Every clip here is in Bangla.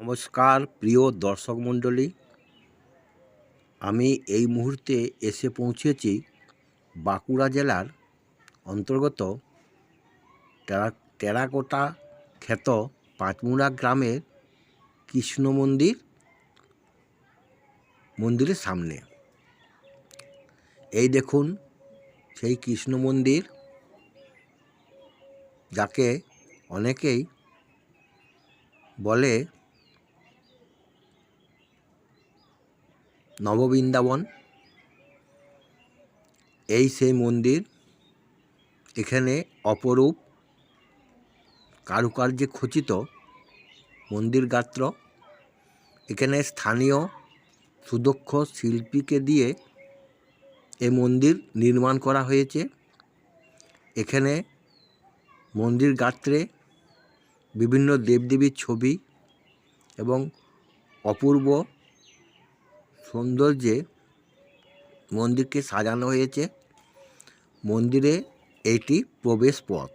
নমস্কার প্রিয় দর্শক মণ্ডলী, আমি এই মুহূর্তে এসে পৌঁছেছি বাঁকুড়া জেলার অন্তর্গত টেরাকোটা খ্যাত পাঁচমুড়া গ্রামের কৃষ্ণ মন্দিরের সামনে। এই দেখুন সেই কৃষ্ণ মন্দির, যাকে অনেকেই বলে নববৃন্দাবন। এই সেই মন্দির। এখানে অপরূপ কারুকার্যে খচিত মন্দির গাত্র। এখানে স্থানীয় সুদক্ষ শিল্পীকে দিয়ে এই মন্দির নির্মাণ করা হয়েছে। এখানে মন্দির গাত্রে বিভিন্ন দেবদেবীর ছবি এবং অপূর্ব সৌন্দর্যে মন্দিরকে সাজানো হয়েছে। মন্দিরে এইটি প্রবেশ পথ।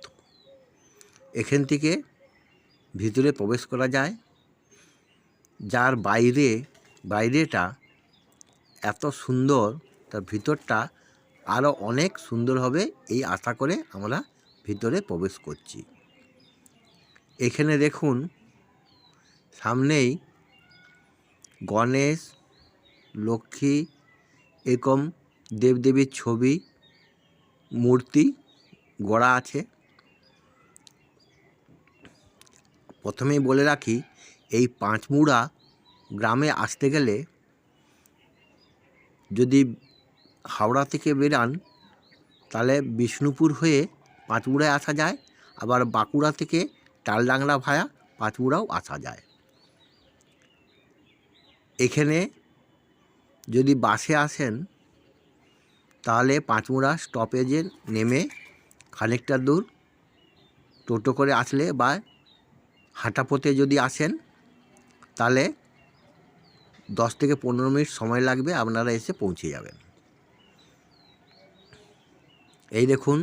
এখান থেকে ভিতরে প্রবেশ করা যায়, যার বাইরেটা এত সুন্দর, তার ভিতরটা আরও অনেক সুন্দর হবে এই আশা করে আমরা ভিতরে প্রবেশ করছি। এখানে দেখুন সামনেই গণেশ, লক্ষ্মী এরকম দেবদেবীর ছবি মূর্তি গড়া আছে। প্রথমেই বলে রাখি, এই পাঁচমুড়া গ্রামে আসতে গেলে যদি হাওড়া থেকে বেরান তাহলে বিষ্ণুপুর হয়ে পাঁচমুড়ায় আসা যায়, আবার বাঁকুড়া থেকে তালডাংরা ভায়া পাঁচমুড়াও আসা যায়। এখানে যদি বাসে আসেন তাহলে পাঁচমুড়া স্টপেজে নেমে খানিকটা দূর টোটো করে আসলে বা হাঁটা পথে যদি আসেন তাহলে 10 থেকে 15 মিনিট সময় লাগবে, আপনারা এসে পৌঁছে যাবেন। এই দেখুন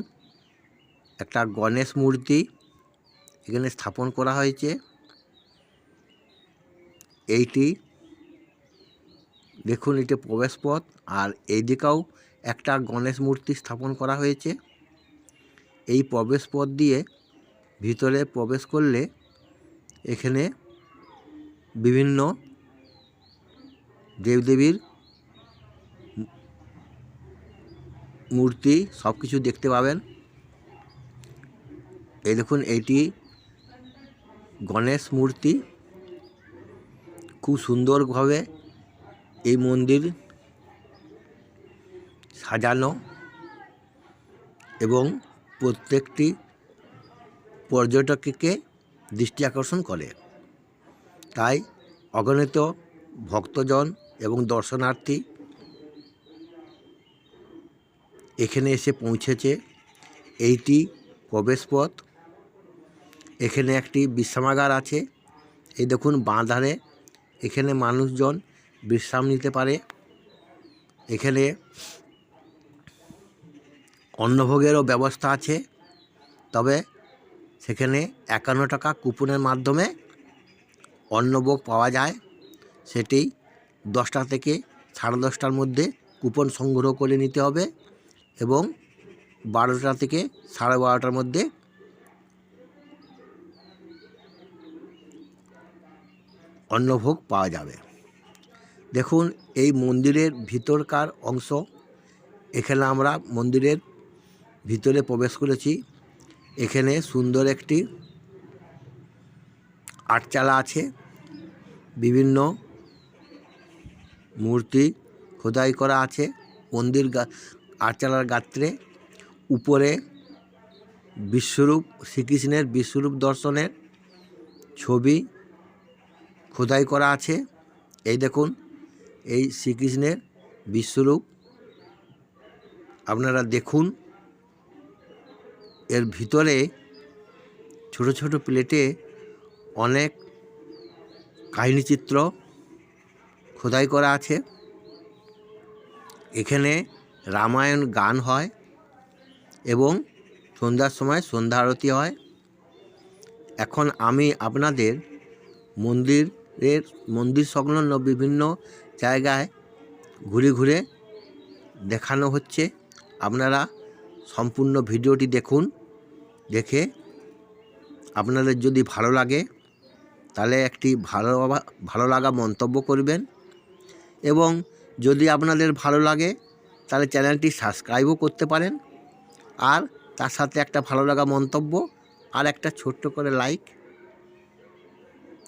একটা গণেশ মূর্তি এখানে স্থাপন করা হয়েছে। এইটি দেখুন, এটি প্রবেশ পথ, আর এই দিকেও একটা গণেশ মূর্তি স্থাপন করা হয়েছে। এই প্রবেশ পথ দিয়ে ভিতরে প্রবেশ করলে এখানে বিভিন্ন দেবদেবীর মূর্তি সব কিছু দেখতে পাবেন। এই দেখুন, এইটি গণেশ মূর্তি। খুব সুন্দরভাবে এই মন্দির সাজানো এবং প্রত্যেকটি পর্যটককে দৃষ্টি আকর্ষণ করে। তাই অগণিত ভক্তজন এবং দর্শনার্থী এখানে এসে পৌঁছেছে। এইটি প্রবেশ পথ। এখানে একটি বিশ্রামাগার আছে। এই দেখুন বাঁ ধারে এখানে মানুষজন বিশ্রাম নিতে পারে। এখানে অন্নভোগেরও ব্যবস্থা আছে, তবে সেখানে 51 টাকা কুপনের মাধ্যমে অন্নভোগ পাওয়া যায়। সেটি 10টা থেকে 10:30টার মধ্যে কুপন সংগ্রহ করে নিতে হবে এবং 12টা থেকে 12:30টার মধ্যে অন্নভোগ পাওয়া যাবে। দেখুন এই মন্দিরের ভিতরকার অংশ। এখানে আমরা মন্দিরের ভিতরে প্রবেশ করেছি। এখানে সুন্দর একটি আটচালা আছে। বিভিন্ন মূর্তি খোদাই করা আছে মন্দির আটচালার গাত্রে। উপরে বিশ্বরূপ শ্রীকৃষ্ণের বিশ্বরূপ দর্শনের ছবি খোদাই করা আছে। এই দেখুন এই শ্রীকৃষ্ণের বিশ্বরূপ আপনারা দেখুন। এর ভিতরে ছোট ছোট প্লেটে অনেক কাহিনীচিত্র খোদাই করা আছে। এখানে রামায়ণ গান হয় এবং সন্ধ্যার সময় সন্ধ্যা আরতি হয়। এখন আমি আপনাদের মন্দির মন্দিরের মন্দির সংলগ্ন বিভিন্ন জায়গায় ঘুরে ঘুরে দেখানো হচ্ছে। আপনারা সম্পূর্ণ ভিডিওটি দেখুন। দেখে আপনাদের যদি ভালো লাগে তাহলে একটি ভালো লাগা মন্তব্য করবেন, এবং যদি আপনাদের ভালো লাগে তাহলে চ্যানেলটি সাবস্ক্রাইবও করতে পারেন। আর তার সাথে একটা ভালো লাগা মন্তব্য আর একটা ছোট্ট করে লাইক।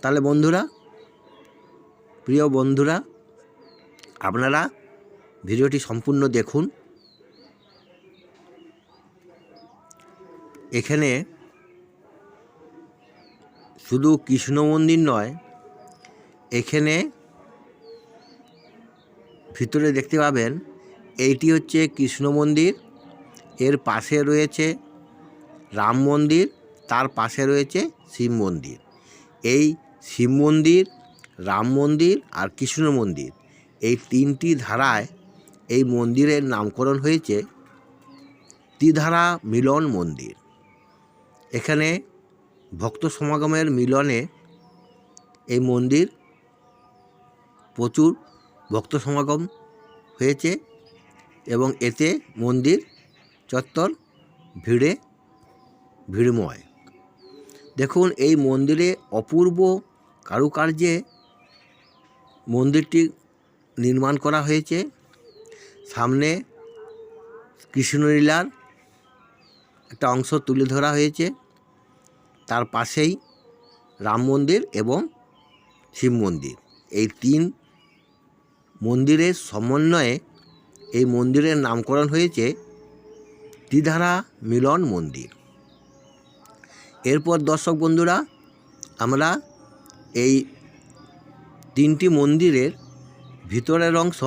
তাহলে বন্ধুরা, প্রিয় বন্ধুরা, আপনারা ভিডিওটি সম্পূর্ণ দেখুন। এখানে শুধু কৃষ্ণ মন্দির নয়, এখানে ভিতরে দেখতে পাবেন এইটি হচ্ছে কৃষ্ণ মন্দির, এর পাশে রয়েছে রাম মন্দির, তার পাশে রয়েছে শিব মন্দির। এই শিব মন্দির, রাম মন্দির আর কৃষ্ণ মন্দির, এই তিনটি ধারায় এই মন্দিরের নামকরণ হয়েছে ত্রিধারা মিলন মন্দির। এখানে ভক্ত সমাগমের মিলনে এই মন্দির প্রচুর ভক্ত সমাগম হয়েছে, এবং এতে মন্দির চত্বর ভিড়ময়। দেখুন, এই মন্দিরে অপূর্ব কারুকার্যে মন্দিরটি নির্মাণ করা হয়েছে। সামনে কৃষ্ণলীলার একটা অংশ তুলে ধরা হয়েছে, তার পাশেই রাম মন্দির এবং শিব মন্দির। এই তিন মন্দিরের সমন্বয়ে এই মন্দিরের নামকরণ হয়েছে ত্রিধারা মিলন মন্দির। এরপর দর্শক বন্ধুরা, আমরা এই তিনটি মন্দিরের ভিতরের অংশ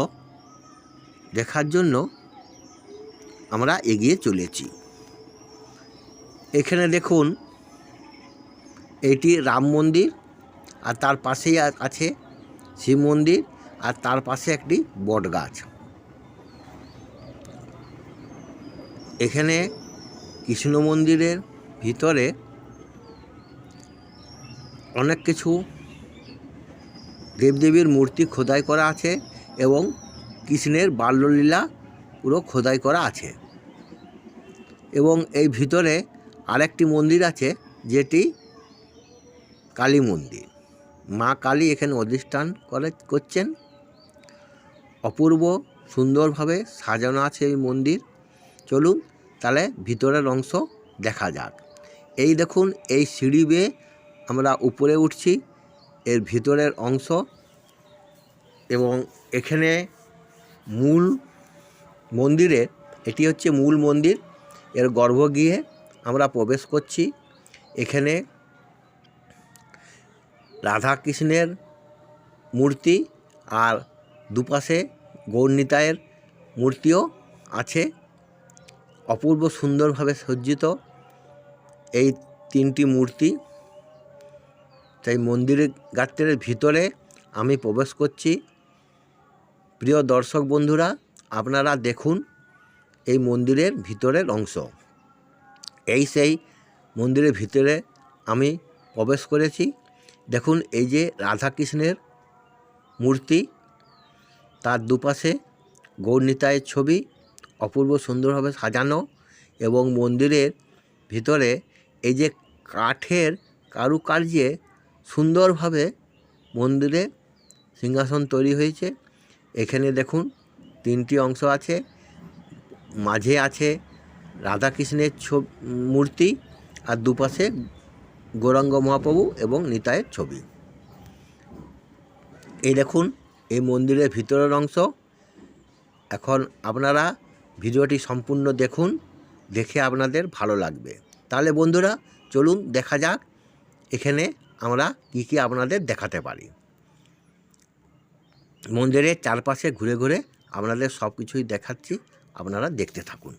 দেখার জন্য আমরা এগিয়ে চলেছি। এখানে দেখুন, এটি রাম মন্দির, আর তার পাশেই আছে শিব মন্দির, আর তার পাশে একটি বট গাছ। এখানে কৃষ্ণ মন্দিরের ভিতরে অনেক কিছু দেবদেবীর মূর্তি খোদাই করা আছে, এবং কৃষ্ণের বাল্যলীলা পুরো খোদাই করা আছে। এবং এই ভিতরে আরেকটি মন্দির আছে, যেটি কালী মন্দির। মা কালী এখানে অধিষ্ঠান করছেন। অপূর্ব সুন্দরভাবে সাজানো আছে এই মন্দির। চলুন তাহলে ভিতরের অংশ দেখা যাক। এই দেখুন, এই সিঁড়ি বেয়ে আমরা উপরে উঠছি, এর ভিতরের অংশ। এবং এখানে মূল মন্দিরে, এটি হচ্ছে মূল মন্দির, এর গর্ভগৃহে আমরা প্রবেশ করছি। এখানে রাধা কৃষ্ণের মূর্তি আর দুপাশে গৌরনিতাইয়ের মূর্তিও আছে। অপূর্ব সুন্দরভাবে সজ্জিত এই তিনটি মূর্তি। তাই মন্দিরের গাত্রের ভিতরে আমি প্রবেশ করছি। প্রিয় দর্শক বন্ধুরা, আপনারা দেখুন এই মন্দিরের ভিতরের অংশ। এই সেই মন্দিরের ভিতরে আমি প্রবেশ করেছি। দেখুন, এই যে রাধাকৃষ্ণের মূর্তি, তার দুপাশে গৌরনিতাইয়ের ছবি অপূর্ব সুন্দরভাবে সাজানো, এবং মন্দিরের ভিতরে এই যে কাঠের কারুকার্যে সুন্দরভাবে মন্দিরে সিংহাসন তৈরি হয়েছে। এখানে দেখুন তিনটি অংশ আছে, মাঝে আছে রাধাকৃষ্ণের মূর্তি, আর দুপাশে গৌরাঙ্গ মহাপ্রভু এবং নিতাইয়ের ছবি। এই দেখুন এই মন্দিরের ভিতরের অংশ। এখন আপনারা ভিডিওটি সম্পূর্ণ দেখুন, দেখে আপনাদের ভালো লাগবে। তাহলে বন্ধুরা, চলুন দেখা যাক এখানে আমরা কী কী আপনাদের দেখাতে পারি। মন্দিরের চারপাশে ঘুরে ঘুরে আপনাদের সব কিছুই দেখাচ্ছি, আপনারা দেখতে থাকুন।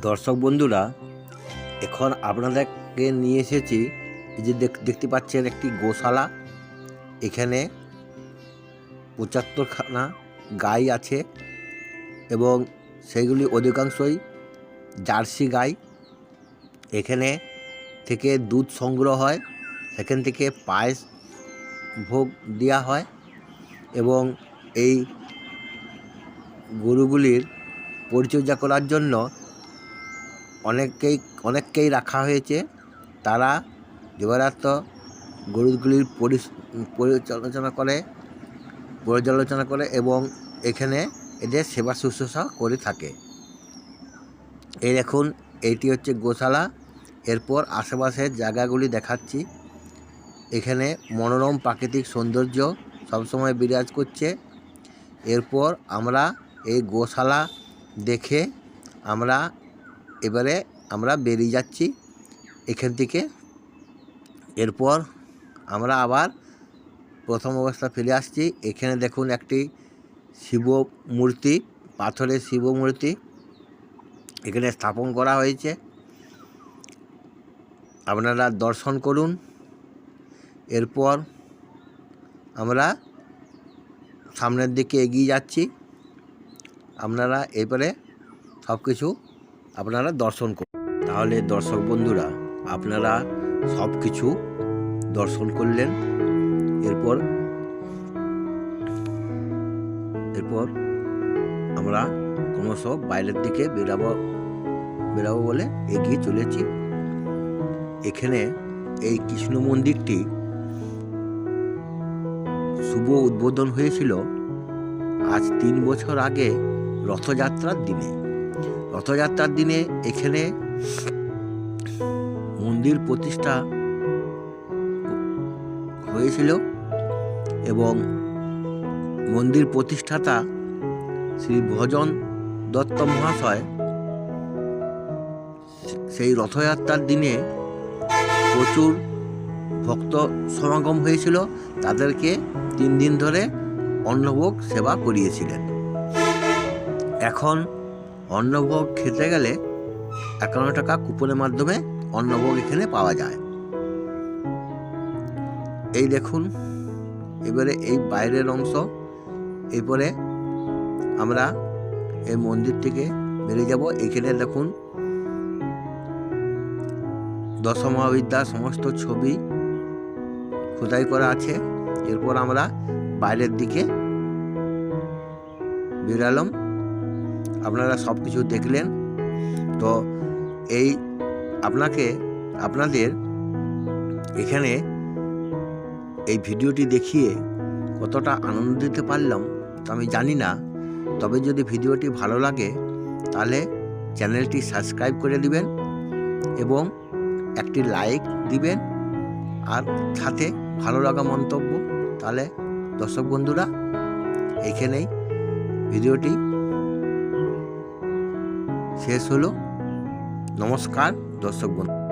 দর্শক বন্ধুরা, এখন আপনাদেরকে নিয়ে এসেছি, এই যে দেখতে পাচ্ছেন একটি গোশালা। এখানে ৭৫খানা গাই আছে এবং সেগুলি অধিকাংশই জার্সি গাই। এখানে থেকে দুধ সংগ্রহ হয়, সেখান থেকে পায়েস ভোগ দেওয়া হয় এবং এই গরুগুলির পরিচর্যা করার জন্য অনেককেই রাখা হয়েছে। তারা দিবারাত্র গরুগুলির পর্যালোচনা করে এবং এখানে এদের সেবা শুশ্রূষা করে থাকে। এই দেখুন, এইটি হচ্ছে গোশালা। এরপর আশেপাশের জায়গাগুলি দেখাচ্ছি। এখানে মনোরম প্রাকৃতিক সৌন্দর্য সবসময় বিরাজ করছে। এরপর আমরা এই গোশালা দেখে এবারে আমরা বেরিয়ে যাচ্ছি এখান থেকে। এরপর আমরা আবার প্রথম অবস্থা ফিরে আসছি। এখানে দেখুন একটি শিব মূর্তি, পাথরের শিব মূর্তি এখানে স্থাপন করা হয়েছে, আপনারা দর্শন করুন। এরপর আমরা সামনের দিকে এগিয়ে যাচ্ছি। আপনারা এবারে সব কিছু আপনারা দর্শন করুন। তাহলে দর্শক বন্ধুরা, আপনারা সব কিছু দর্শন করলেন। এরপর আমরা ক্রমশ বাইরের দিকে বেরাবো বলে এগিয়ে চলেছি। এখানে এই কৃষ্ণ মন্দিরটি শুভ উদ্বোধন হয়েছিল আজ 3 বছর আগে রথযাত্রার দিনে। এখানে মন্দির প্রতিষ্ঠা হয়েছিল এবং মন্দির প্রতিষ্ঠাতা শ্রী ভজন দত্ত মহাশয় সেই রথযাত্রার দিনে প্রচুর ভক্ত সমাগম হয়েছিল। তাদেরকে 3 দিন ধরে অন্নভোগ সেবা করিয়েছিলেন। এখন অন্নভোগ খেতে গেলে 51 টাকা কুপনের মাধ্যমে অন্নভোগ এখানে পাওয়া যায়। এই দেখুন, এবারে এই বাইরের অংশ। এরপরে আমরা এই মন্দির থেকে বেরিয়ে যাব। এখানে দেখুন দশমহাবিদ্যার সমস্ত ছবি খোদাই করা আছে। এরপর আমরা বাইরের দিকে বেরালাম। আপনারা সব কিছু দেখলেন। তো এই আপনাদের এখানে এই ভিডিওটি দেখিয়ে কতটা আনন্দ দিতে পারলাম তো আমি জানি না। তবে যদি ভিডিওটি ভালো লাগে তাহলে চ্যানেলটি সাবস্ক্রাইব করে দিবেন এবং একটি লাইক দিবেন আর সাথে ভালো লাগা মন্তব্য। তাহলে দর্শক বন্ধুরা, এখানেই ভিডিওটি শেষ হলো। নমস্কার দর্শক বন্ধু।